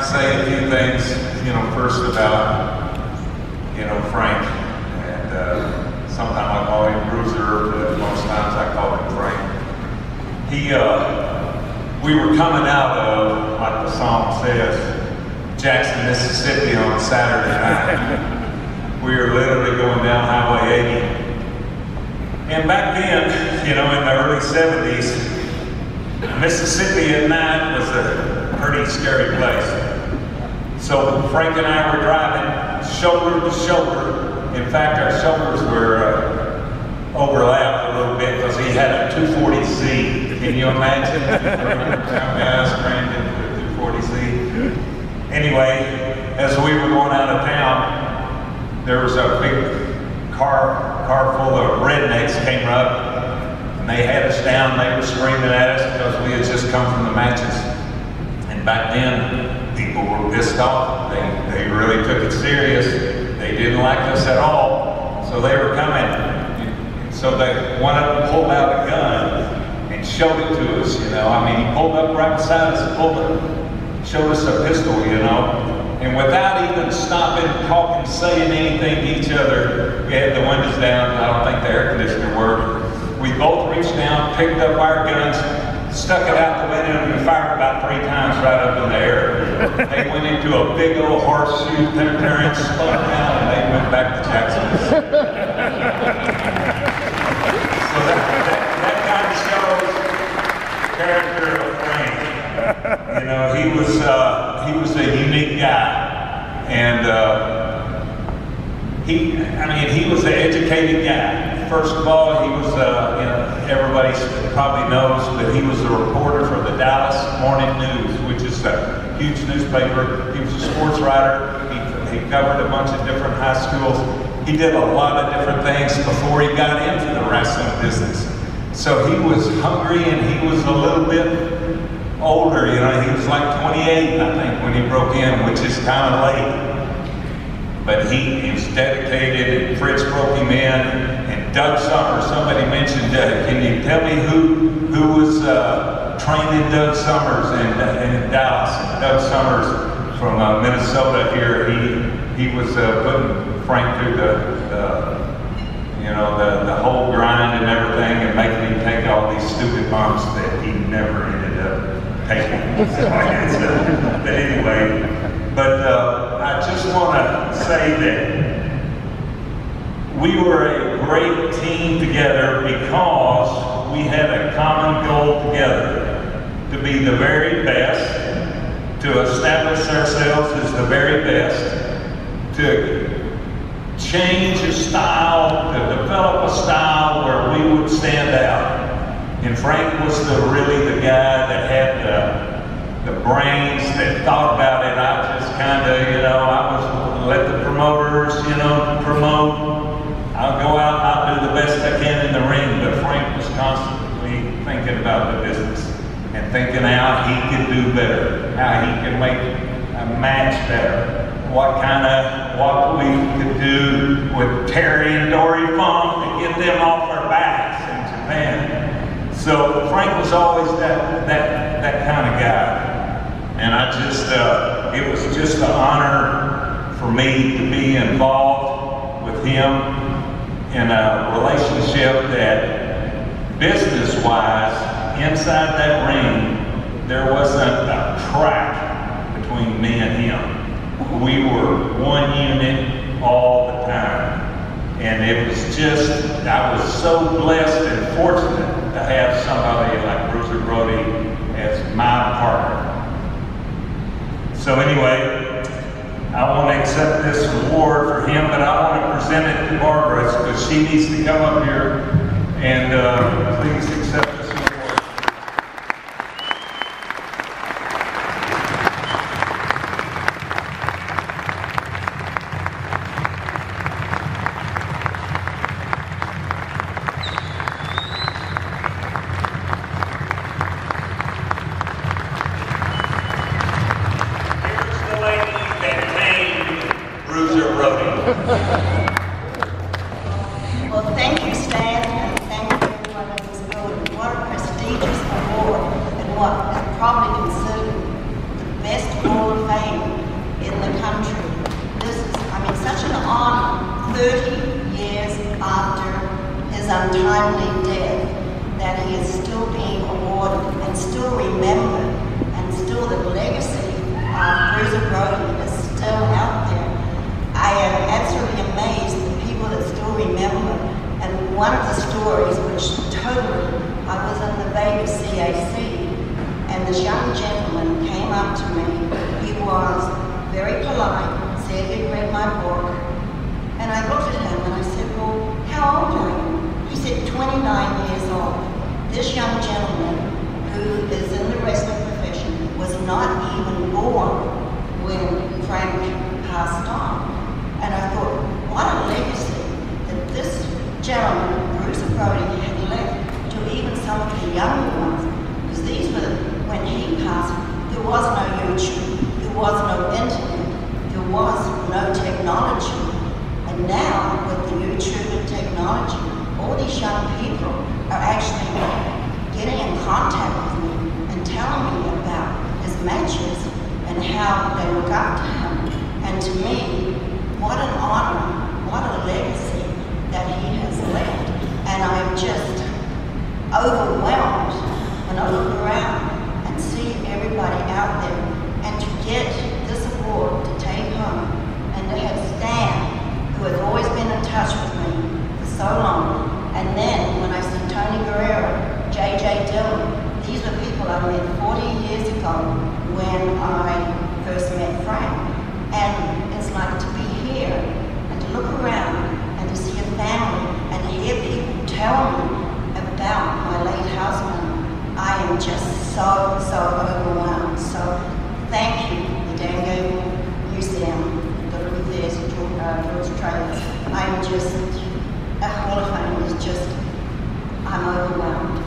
say a few things, first about, Frank. And sometimes I call him Bruiser, but most times I call him Frank. We were coming out of, like the song says, Jackson, Mississippi on Saturday night. We were literally going down Highway 80. And back then, in the early 70s, Mississippi at night was a pretty scary place. So Frank and I were driving shoulder to shoulder. In fact, our shoulders were overlapped a little bit because he had a 240Z. Can you imagine? Guys crammed into a 240Z. Anyway, as we were going out of town, there was a big car full of rednecks came up. They had us down, they were screaming at us because we had just come from the matches. And back then, people were pissed off. They really took it serious. They didn't like us at all, so they were coming. So one of them pulled out a gun and showed it to us, he pulled up right beside us, showed us a pistol, And without even stopping, talking, saying anything to each other, we had the windows down. I don't think the air conditioner worked. We both reached down, picked up our guns, stuck it out the window, and we fired about 3 times right up in the air. They went into a big old horseshoe, their parents spun out, and they went back to Jackson. So that kind of shows character of Frank. He was a unique guy, and he was an educated guy. First of all, he was, everybody probably knows, but he was a reporter for the Dallas Morning News, which is a huge newspaper. He was a sports writer. He covered a bunch of different high schools. He did a lot of different things before he got into the wrestling business. So he was hungry, and he was a little bit older. He was like 28, I think, when he broke in, which is kind of late. But he was dedicated, and Fritz broke him in. And Doug Summers, somebody mentioned, can you tell me who was training Doug Summers in Dallas? And Doug Summers from Minnesota here, he was putting Frank through the whole grind and everything, and making him take all these stupid bumps that he never ended up taking. But anyway, I just want to say that we were a great team together because we had a common goal together, to be the very best, to establish ourselves as the very best, to change a style, to develop a style where we would stand out. And Frank was really the guy that had the brains that thought about it. I just kind of, I was let the promoters, promote. I'll go out and I'll do the best I can in the ring, but Frank was constantly thinking about the business and thinking how he could do better, how he could make a match better, what we could do with Terry and Dory Funk to get them off our backs in Japan. So Frank was always that kind of guy. And it was just an honor for me to be involved with him in a relationship that, business-wise, inside that ring, there wasn't a crack between me and him. We were one unit all the time. And it was I was so blessed and fortunate to have somebody like Bruiser Brody as my partner. So anyway, I want to accept this award for him, but I want to present it to Barbara because she needs to come up here and please accept this award. Bruiser Brody. Well, thank you, Stan, and thank you everyone in this building. What a prestigious award, and what is probably considered the best Hall of Fame said he'd read my book. And I looked at him and I said, well, how old are you? He said, 29 years old. This young gentleman, who is in the wrestling profession, was not even born when Frank passed on. And I thought, what a legacy that this gentleman, Bruiser Brody, had left to even some of the younger ones. Because these were, when he passed, there was no YouTube, there was no internet, there was no technology. And now, with the YouTube and technology, all these young people are actually getting in contact with me and telling me about his matches and how they look up to him. And to me, what an honor, what a legacy that he has left. And I'm just overwhelmed when I look around and see everybody out there, and to get this award to take home, and to have Stan, who has always been in touch with me for so long. And then when I see Tony Guerrero, J.J. Dillon, these were people I met 40 years ago when I first met Frank. And it's like to be here and to look around and to see a family and to hear people tell me about my late husband. I am just so overwhelmed. So thank you, the Dan Gable Museum, the Blue Theatre, George Trailers. I'm just, a Hall of Fame is just, I'm overwhelmed.